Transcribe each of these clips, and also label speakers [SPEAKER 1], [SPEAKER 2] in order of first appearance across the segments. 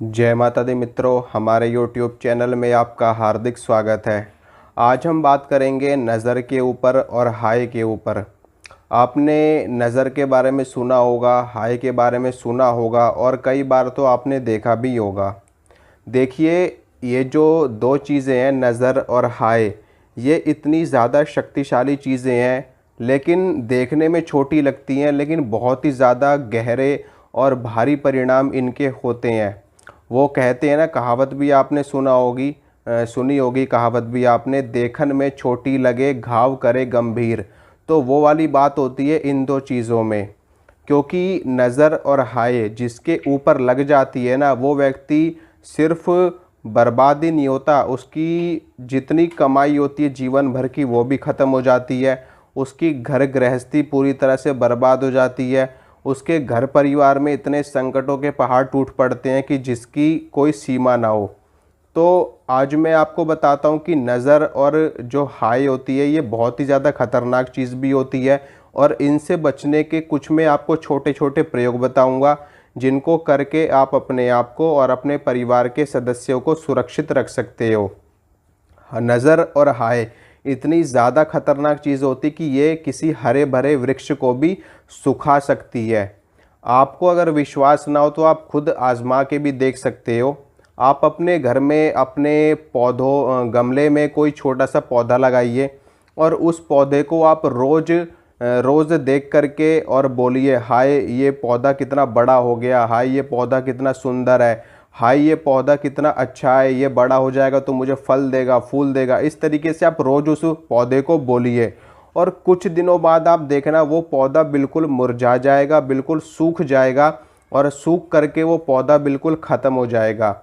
[SPEAKER 1] जय माता दी मित्रों, हमारे YouTube चैनल में आपका हार्दिक स्वागत है। आज हम बात करेंगे नज़र के ऊपर और हाय के ऊपर। आपने नज़र के बारे में सुना होगा, हाय के बारे में सुना होगा और कई बार तो आपने देखा भी होगा। देखिए, ये जो दो चीज़ें हैं नज़र और हाय, ये इतनी ज़्यादा शक्तिशाली चीज़ें हैं, लेकिन देखने में छोटी लगती हैं, लेकिन बहुत ही ज़्यादा गहरे और भारी परिणाम इनके होते हैं। वो कहते हैं ना, कहावत भी आपने सुनी होगी कहावत भी आपने, देखन में छोटी लगे घाव करे गंभीर। तो वो वाली बात होती है इन दो चीज़ों में, क्योंकि नज़र और हाय जिसके ऊपर लग जाती है ना, वो व्यक्ति सिर्फ बर्बाद ही नहीं होता, उसकी जितनी कमाई होती है जीवन भर की वो भी ख़त्म हो जाती है। उसकी घर गृहस्थी पूरी तरह से बर्बाद हो जाती है। उसके घर परिवार में इतने संकटों के पहाड़ टूट पड़ते हैं कि जिसकी कोई सीमा ना हो। तो आज मैं आपको बताता हूँ कि नज़र और जो हाय होती है ये बहुत ही ज़्यादा खतरनाक चीज़ भी होती है, और इनसे बचने के कुछ मैं आपको छोटे छोटे प्रयोग बताऊँगा, जिनको करके आप अपने आप को और अपने परिवार के सदस्यों को सुरक्षित रख सकते हो। नज़र और हाय इतनी ज़्यादा खतरनाक चीज़ होती कि ये किसी हरे भरे वृक्ष को भी सुखा सकती है। आपको अगर विश्वास ना हो तो आप खुद आजमा के भी देख सकते हो। आप अपने घर में अपने गमले में कोई छोटा सा पौधा लगाइए, और उस पौधे को आप रोज़ देख करके और बोलिए, हाय ये पौधा कितना बड़ा हो गया, हाय ये पौधा कितना सुंदर है, हाय ये पौधा कितना अच्छा है, ये बड़ा हो जाएगा तो मुझे फल देगा, फूल देगा। इस तरीके से आप रोज़ उस पौधे को बोलिए, और कुछ दिनों बाद आप देखना वो पौधा बिल्कुल मुरझा जाएगा, बिल्कुल सूख जाएगा, और सूख करके वो पौधा बिल्कुल ख़त्म हो जाएगा।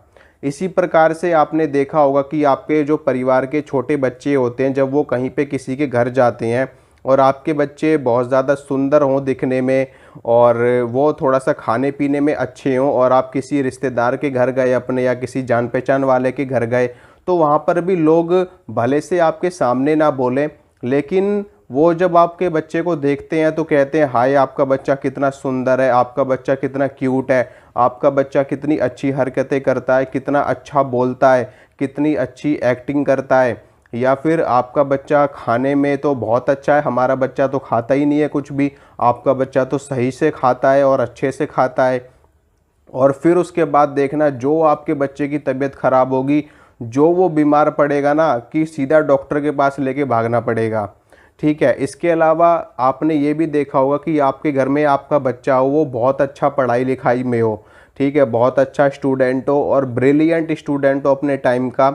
[SPEAKER 1] इसी प्रकार से आपने देखा होगा कि आपके जो परिवार के छोटे बच्चे होते हैं, जब वो कहीं पे किसी के घर जाते हैं और आपके बच्चे बहुत ज़्यादा सुंदर हों दिखने में, और वो थोड़ा सा खाने पीने में अच्छे हों, और आप किसी रिश्तेदार के घर गए अपने, या किसी जान पहचान वाले के घर गए, तो वहाँ पर भी लोग भले से आपके सामने ना बोलें, लेकिन वो जब आपके बच्चे को देखते हैं तो कहते हैं, हाय आपका बच्चा कितना सुंदर है, आपका बच्चा कितना क्यूट है, आपका बच्चा कितनी अच्छी हरकतें करता है, कितना अच्छा बोलता है, कितनी अच्छी एक्टिंग करता है। या फिर आपका बच्चा खाने में तो बहुत अच्छा है, हमारा बच्चा तो खाता ही नहीं है कुछ भी, आपका बच्चा तो सही से खाता है और अच्छे से खाता है। और फिर उसके बाद देखना, जो आपके बच्चे की तबीयत ख़राब होगी, जो वो बीमार पड़ेगा ना, कि सीधा डॉक्टर के पास लेके भागना पड़ेगा। ठीक है। इसके अलावा आपने ये भी देखा होगा कि आपके घर में आपका बच्चा हो, वो बहुत अच्छा पढ़ाई लिखाई में हो, ठीक है, बहुत अच्छा स्टूडेंट हो और ब्रिलियंट स्टूडेंट हो अपने टाइम का,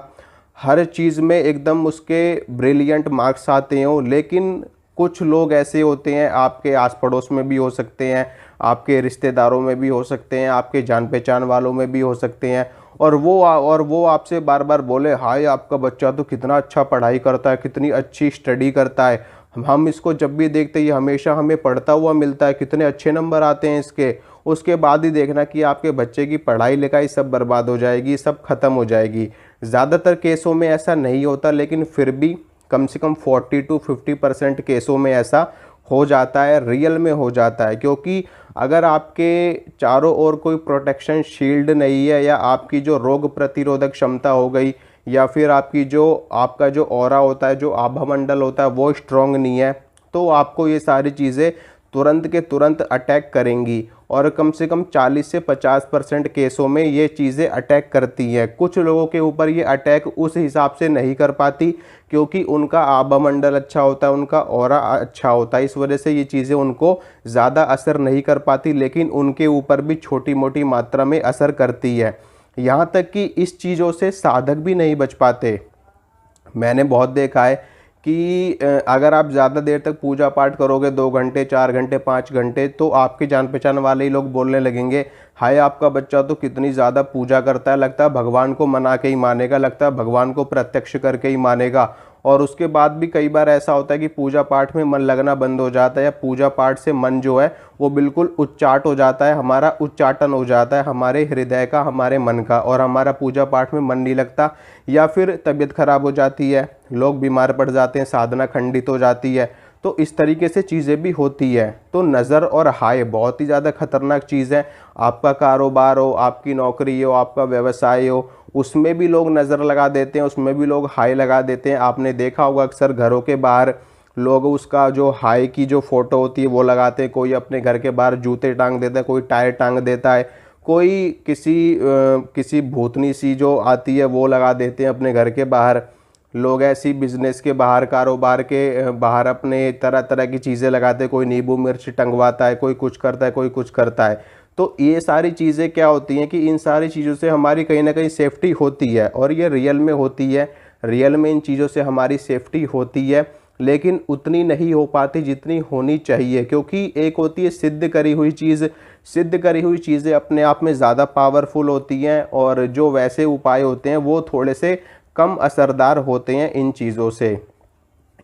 [SPEAKER 1] हर चीज़ में एकदम उसके ब्रिलियंट मार्क्स आते हों, लेकिन कुछ लोग ऐसे होते हैं, आपके आस पड़ोस में भी हो सकते हैं, आपके रिश्तेदारों में भी हो सकते हैं, आपके जान पहचान वालों में भी हो सकते हैं, और वो आपसे बार बार बोले, हाय आपका बच्चा तो कितना अच्छा पढ़ाई करता है, कितनी अच्छी स्टडी करता है, हम इसको जब भी देखते हैं हमेशा हमें पढ़ता हुआ मिलता है, कितने अच्छे नंबर आते हैं इसके। उसके बाद ही देखना कि आपके बच्चे की पढ़ाई लिखाई सब बर्बाद हो जाएगी, सब ख़त्म हो जाएगी। ज़्यादातर केसों में ऐसा नहीं होता, लेकिन फिर भी कम से कम 40 to 50% केसों में ऐसा हो जाता है, रियल में हो जाता है। क्योंकि अगर आपके चारों ओर कोई प्रोटेक्शन शील्ड नहीं है, या आपकी जो रोग प्रतिरोधक क्षमता हो गई, या फिर आपका जो ऑरा होता है, जो आभामंडल होता है, वो स्ट्रॉन्ग नहीं है, तो आपको ये सारी चीज़ें तुरंत के तुरंत अटैक करेंगी। और कम से कम 40 से 50% केसों में ये चीज़ें अटैक करती हैं। कुछ लोगों के ऊपर ये अटैक उस हिसाब से नहीं कर पाती, क्योंकि उनका आभामंडल अच्छा होता है, उनका ऑरा अच्छा होता है, इस वजह से ये चीज़ें उनको ज़्यादा असर नहीं कर पाती, लेकिन उनके ऊपर भी छोटी मोटी मात्रा में असर करती है। यहाँ तक कि इस चीज़ों से साधक भी नहीं बच पाते। मैंने बहुत देखा है कि अगर आप ज़्यादा देर तक पूजा पाठ करोगे, 2 घंटे 4 घंटे 5 घंटे, तो आपके जान पहचान वाले ही लोग बोलने लगेंगे, हाय आपका बच्चा तो कितनी ज़्यादा पूजा करता है, लगता है भगवान को मना के ही मानेगा, लगता है भगवान को प्रत्यक्ष करके ही मानेगा। और उसके बाद भी कई बार ऐसा होता है कि पूजा पाठ में मन लगना बंद हो जाता है, या पूजा पाठ से मन जो है वो बिल्कुल उच्चाट हो जाता है, हमारा उच्चाटन हो जाता है हमारे हृदय का, हमारे मन का, और हमारा पूजा पाठ में मन नहीं लगता, या फिर तबीयत खराब हो जाती है, लोग बीमार पड़ जाते हैं, साधना खंडित हो जाती है। तो इस तरीके से चीज़ें भी होती है। तो नज़र और हाय बहुत ही ज़्यादा खतरनाक चीज़ है। आपका कारोबार हो, आपकी नौकरी हो, आपका व्यवसाय हो, उसमें भी लोग नज़र लगा देते हैं, उसमें भी लोग हाय लगा देते हैं। आपने देखा होगा अक्सर घरों के बाहर लोग उसका जो हाय की जो फ़ोटो होती है वो लगाते हैं। कोई अपने घर के बाहर जूते टांग देता है, कोई टायर टांग देता है, कोई किसी भूतनी सी जो आती है वो लगा देते हैं अपने घर के बाहर। लोग ऐसी बिजनेस के बाहर, कारोबार के बाहर अपने तरह तरह की चीज़ें लगाते हैं। कोई नींबू मिर्च टंगवाता है, कोई कुछ करता है, कोई कुछ करता है। तो ये सारी चीज़ें क्या होती हैं कि इन सारी चीज़ों से हमारी कहीं ना कहीं सेफ्टी होती है, और ये रियल में होती है। रियल में इन चीज़ों से हमारी सेफ्टी होती है, लेकिन उतनी नहीं हो पाती जितनी होनी चाहिए। क्योंकि एक होती है सिद्ध करी हुई चीज़, सिद्ध करी हुई चीज़ें अपने आप में ज़्यादा पावरफुल होती हैं, और जो वैसे उपाय होते हैं वो थोड़े से कम असरदार होते हैं इन चीज़ों से।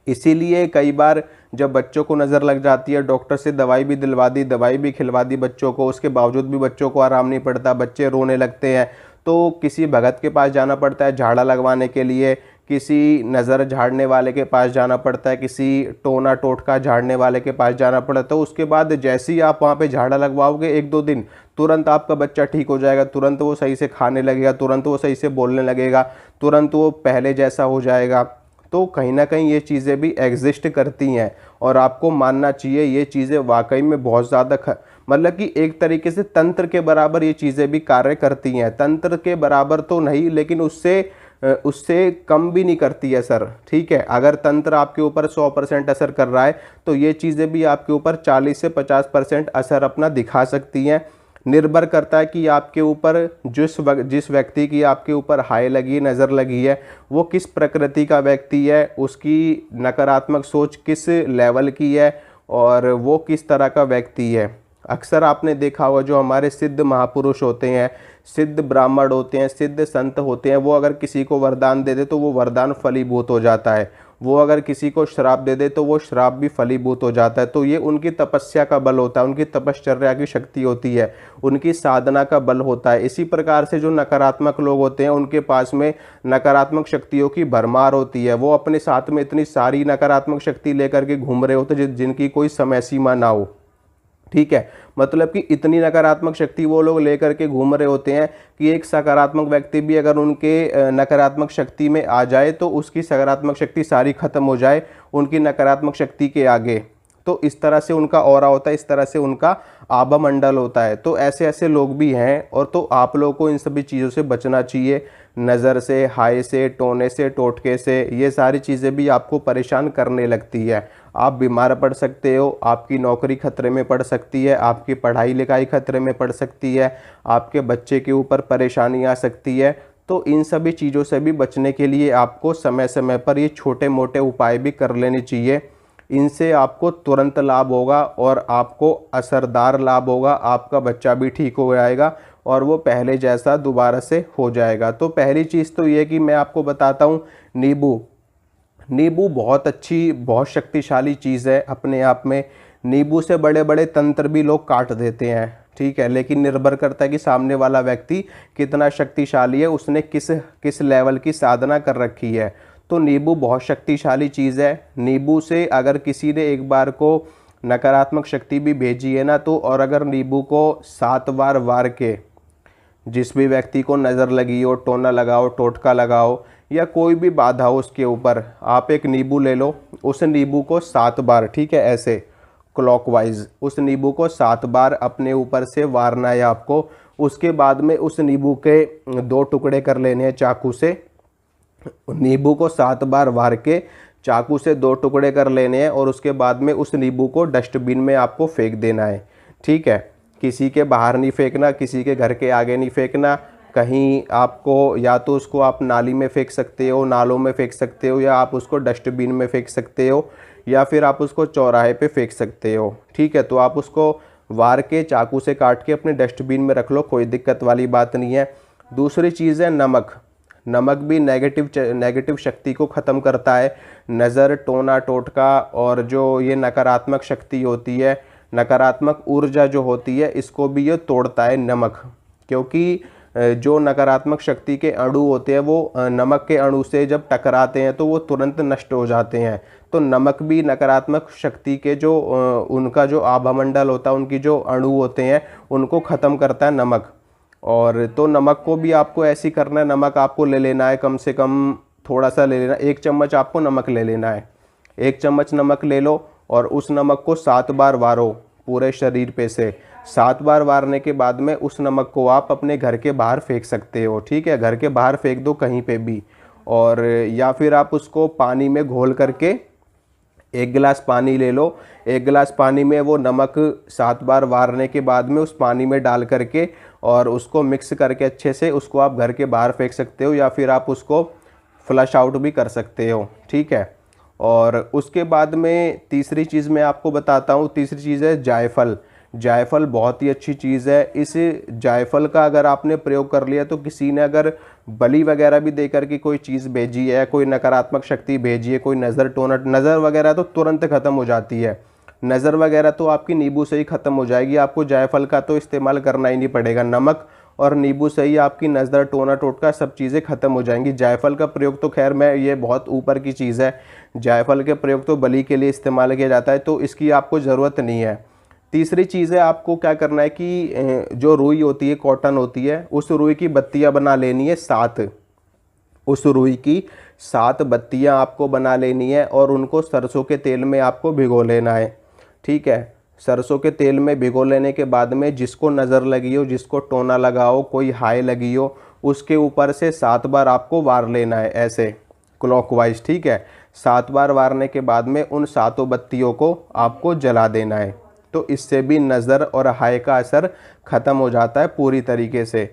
[SPEAKER 1] इसीलिए कई बार जब बच्चों को नज़र लग जाती है, डॉक्टर से दवाई भी दिलवा दी, दवाई भी खिलवा दी बच्चों को, उसके बावजूद भी बच्चों को आराम नहीं पड़ता, बच्चे रोने लगते हैं, तो किसी भगत के पास जाना पड़ता है झाड़ा लगवाने के लिए, किसी नज़र झाड़ने वाले के पास जाना पड़ता है, किसी टोना टोटका झाड़ने वाले के पास जाना पड़ता है। तो उसके बाद जैसे ही आप वहाँ पे झाड़ा लगवाओगे 1-2 दिन, तुरंत आपका बच्चा ठीक हो जाएगा, तुरंत वो सही से खाने लगेगा, तुरंत वो सही से बोलने लगेगा, तुरंत वो पहले जैसा हो जाएगा। तो कहीं ना कहीं ये चीज़ें भी एग्जिस्ट करती हैं, और आपको मानना चाहिए ये चीज़ें वाकई में बहुत ज़्यादा मतलब कि एक तरीके से तंत्र के बराबर ये चीज़ें भी कार्य करती हैं। तंत्र के बराबर तो नहीं, लेकिन उससे कम भी नहीं करती है सर। ठीक है, अगर तंत्र आपके ऊपर 100% असर कर रहा है, तो ये चीज़ें भी आपके ऊपर 40 से 50% असर अपना दिखा सकती हैं। निर्भर करता है कि आपके ऊपर जिस व्यक्ति की आपके ऊपर हाय लगी, नज़र लगी है, वो किस प्रकृति का व्यक्ति है, उसकी नकारात्मक सोच किस लेवल की है, और वो किस तरह का व्यक्ति है। अक्सर आपने देखा होगा जो हमारे सिद्ध महापुरुष होते हैं, सिद्ध ब्राह्मण होते हैं, सिद्ध संत होते हैं, वो अगर किसी को वरदान दे दे तो वो वरदान फलीभूत हो जाता है। वो अगर किसी को श्राप दे दे तो वो श्राप भी फलीभूत हो जाता है। तो ये उनकी तपस्या का बल होता है, उनकी तपश्चर्या की शक्ति होती है, उनकी साधना का बल होता है। इसी प्रकार से जो नकारात्मक लोग होते हैं उनके पास में नकारात्मक शक्तियों की भरमार होती है। वो अपने साथ में इतनी सारी नकारात्मक शक्ति लेकर के घूम रहे होते हैं जिनकी कोई समय सीमा ना हो। ठीक है, मतलब कि इतनी नकारात्मक शक्ति वो लोग लेकर के घूम रहे होते हैं कि एक सकारात्मक व्यक्ति भी अगर उनके नकारात्मक शक्ति में आ जाए तो उसकी सकारात्मक शक्ति सारी खत्म हो जाए उनकी नकारात्मक शक्ति के आगे। तो इस तरह से उनका ऑरा होता है, इस तरह से उनका आभा मंडल होता है। तो ऐसे ऐसे लोग भी हैं, और तो आप लोगों को इन सभी चीज़ों से बचना चाहिए। नज़र से, हाय से, टोने से, टोटके से, ये सारी चीज़ें भी आपको परेशान करने लगती है। आप बीमार पड़ सकते हो, आपकी नौकरी खतरे में पड़ सकती है, आपकी पढ़ाई लिखाई खतरे में पड़ सकती है, आपके बच्चे के ऊपर परेशानी आ सकती है। तो इन सभी चीज़ों से भी बचने के लिए आपको समय समय पर ये छोटे मोटे उपाय भी कर लेने चाहिए। इनसे आपको तुरंत लाभ होगा, और आपको असरदार लाभ होगा। आपका बच्चा भी ठीक हो जाएगा, और वो पहले जैसा दोबारा से हो जाएगा। तो पहली चीज़ तो ये कि मैं आपको बताता हूँ, नींबू बहुत अच्छी, बहुत शक्तिशाली चीज़ है अपने आप में। नींबू से बड़े बड़े तंत्र भी लोग काट देते हैं। ठीक है, लेकिन निर्भर करता है कि सामने वाला व्यक्ति कितना शक्तिशाली है, उसने किस लेवल की साधना कर रखी है। तो नींबू बहुत शक्तिशाली चीज़ है। नींबू से अगर किसी ने एक बार को नकारात्मक शक्ति भी भेजी है ना, तो और अगर नींबू को 7 बार वार के, जिस भी व्यक्ति को नज़र लगी हो, टोना लगाओ, टोटका लगाओ, या कोई भी बाधा हो उसके ऊपर, आप एक नींबू ले लो, उस नींबू को 7 बार, ठीक है, ऐसे क्लॉकवाइज उस नींबू को 7 बार अपने ऊपर से वारना है आपको। उसके बाद में उस नींबू के 2 टुकड़े कर लेने हैं चाकू से। नींबू को 7 बार वार के चाकू से 2 टुकड़े कर लेने हैं, और उसके बाद में उस नींबू को डस्टबिन में आपको फेंक देना है। ठीक है, किसी के बाहर नहीं फेंकना, किसी के घर के आगे नहीं फेंकना। कहीं आपको, या तो उसको आप नाली में फेंक सकते हो, नालों में फेंक सकते हो, या आप उसको डस्टबिन में फेंक सकते हो, या फिर आप उसको चौराहे पे फेंक सकते हो। ठीक है, तो आप उसको वार के चाकू से काट के अपने डस्टबिन में रख लो, कोई दिक्कत वाली बात नहीं है। दूसरी चीज़ है नमक। नमक भी नेगेटिव शक्ति को ख़त्म करता है। नज़र, टोना टोटका और जो ये नकारात्मक शक्ति होती है, नकारात्मक ऊर्जा जो होती है, इसको भी ये तोड़ता है नमक। क्योंकि जो नकारात्मक शक्ति के अणु होते हैं वो नमक के अणु से जब टकराते हैं तो वो तुरंत नष्ट हो जाते हैं। तो नमक भी नकारात्मक शक्ति के जो उनका जो आभामंडल होता है, उनकी जो अणु होते हैं, उनको ख़त्म करता है नमक। और तो नमक को भी आपको ऐसे ही करना है। नमक आपको ले लेना है, कम से कम थोड़ा सा ले लेना, 1 चम्मच आपको नमक ले लेना है। 1 चम्मच नमक ले लो और उस नमक को 7 बार वारो पूरे शरीर पे से। 7 बार वारने के बाद में उस नमक को आप अपने घर के बाहर फेंक सकते हो, ठीक है। घर के बाहर फेंक दो कहीं पे भी। और या फिर आप उसको पानी में घोल करके 1 गिलास पानी ले लो। 1 गिलास पानी में वो नमक 7 बार वारने के बाद में उस पानी में डाल करके और उसको मिक्स करके अच्छे से उसको आप घर के बाहर फेंक सकते हो, या फिर आप उसको फ्लश आउट भी कर सकते हो, ठीक है। और उसके बाद में तीसरी चीज़ मैं आपको बताता हूँ। तीसरी चीज़ है जायफल। जायफल बहुत ही अच्छी चीज़ है। इस जायफल का अगर आपने प्रयोग कर लिया तो किसी ने अगर बलि वगैरह भी देकर के कोई चीज़ भेजी है, कोई नकारात्मक शक्ति भेजी है, कोई नज़र टोनट, नज़र वगैरह तो तुरंत ख़त्म हो जाती है। नज़र वगैरह तो आपकी नींबू से ही ख़त्म हो जाएगी। आपको जायफल का तो इस्तेमाल करना ही नहीं पड़ेगा। नमक और नींबू से ही आपकी नज़र, टोना टोटका सब चीज़ें ख़त्म हो जाएंगी। जायफल का प्रयोग तो खैर मैं ये बहुत ऊपर की चीज़ है। जायफल के प्रयोग तो बलि के लिए इस्तेमाल किया जाता है, तो इसकी आपको ज़रूरत नहीं है। तीसरी चीज़ है, आपको क्या करना है कि जो रुई होती है, कॉटन होती है, उस रुई की बत्तियाँ बना लेनी है 7। उस रुई की 7 बत्तियाँ आपको बना लेनी है और उनको सरसों के तेल में आपको भिगो लेना है, ठीक है। सरसों के तेल में भिगो लेने के बाद में जिसको नज़र लगी हो, जिसको टोना लगा हो, कोई हाय लगी हो, उसके ऊपर से 7 बार आपको वार लेना है ऐसे क्लॉकवाइज, ठीक है। 7 बार वारने के बाद में उन 7 बत्तियों को आपको जला देना है। तो इससे भी नज़र और हाय का असर ख़त्म हो जाता है पूरी तरीके से।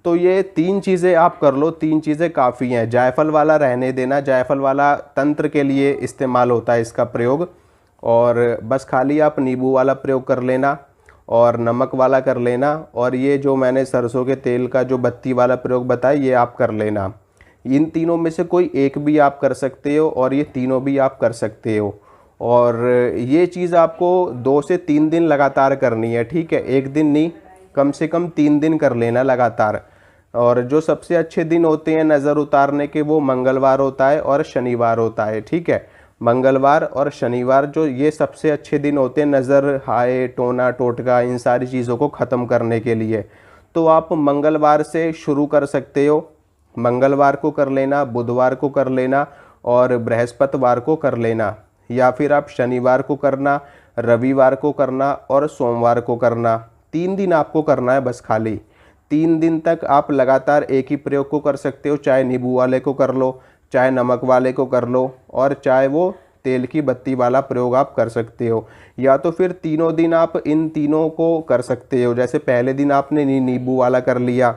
[SPEAKER 1] तो ये 3 चीज़ें आप कर लो, 3 चीज़ें काफ़ी हैं। जायफल वाला रहने देना, जायफल वाला तंत्र के लिए इस्तेमाल होता है इसका प्रयोग। और बस खाली आप नींबू वाला प्रयोग कर लेना और नमक वाला कर लेना, और ये जो मैंने सरसों के तेल का जो बत्ती वाला प्रयोग बताया ये आप कर लेना। इन तीनों में से कोई एक भी आप कर सकते हो और ये तीनों भी आप कर सकते हो। और ये चीज़ आपको 2 से 3 दिन लगातार करनी है, ठीक है। 1 दिन नहीं, कम से कम 3 दिन कर लेना लगातार। और जो सबसे अच्छे दिन होते हैं नज़र उतारने के, वो मंगलवार होता है और शनिवार होता है, ठीक है। मंगलवार और शनिवार जो ये सबसे अच्छे दिन होते हैं नज़र, हाय, टोना टोटका, इन सारी चीज़ों को ख़त्म करने के लिए। तो आप मंगलवार से शुरू कर सकते हो। मंगलवार को कर लेना, बुधवार को कर लेना और बृहस्पतिवार को कर लेना, या फिर आप शनिवार को करना, रविवार को करना और सोमवार को करना। 3 दिन आपको करना है बस खाली। 3 दिन तक आप लगातार एक ही प्रयोग को कर सकते हो, चाहे नींबू वाले को कर लो, चाहे नमक वाले को कर लो, और चाहे वो तेल की बत्ती वाला प्रयोग आप कर सकते हो। या तो फिर तीनों दिन आप इन तीनों को कर सकते हो। जैसे पहले दिन आपने नींबू वाला कर लिया,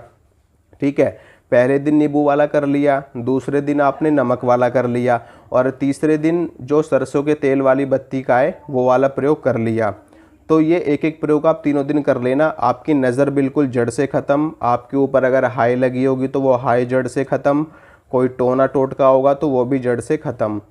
[SPEAKER 1] ठीक है, पहले दिन नींबू वाला कर लिया, दूसरे दिन आपने नमक वाला कर लिया, और तीसरे दिन जो सरसों के तेल वाली बत्ती का है वो वाला प्रयोग कर लिया। तो ये एक एक प्रयोग आप तीनों दिन कर लेना। आपकी नज़र बिल्कुल जड़ से ख़त्म। आपके ऊपर अगर हाय लगी होगी तो वो हाय जड़ से ख़त्म, कोई टोना टोटका होगा तो वो भी जड़ से ख़त्म।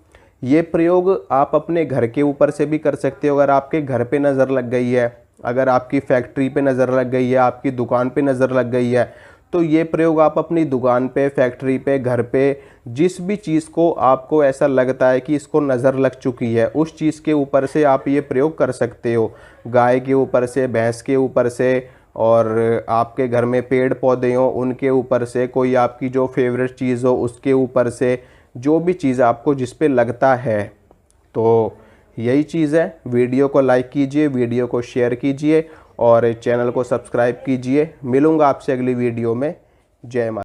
[SPEAKER 1] ये प्रयोग आप अपने घर के ऊपर से भी कर सकते हो। अगर आपके घर पे नज़र लग गई है, अगर आपकी फैक्ट्री पे नज़र लग गई है, आपकी दुकान पे नज़र लग गई है, तो ये प्रयोग आप अपनी दुकान पे, फैक्ट्री पे, घर पे, जिस भी चीज़ को आपको ऐसा लगता है कि इसको नज़र लग चुकी है, उस चीज़ के ऊपर से आप ये प्रयोग कर सकते हो। गाय के ऊपर से, भैंस के ऊपर से, और आपके घर में पेड़ पौधे हों उनके ऊपर से, कोई आपकी जो फेवरेट चीज़ हो उसके ऊपर से, जो भी चीज़ आपको जिस पे लगता है। तो यही चीज़ है। वीडियो को लाइक कीजिए, वीडियो को शेयर कीजिए और चैनल को सब्सक्राइब कीजिए। मिलूँगा आपसे अगली वीडियो में। जय माता।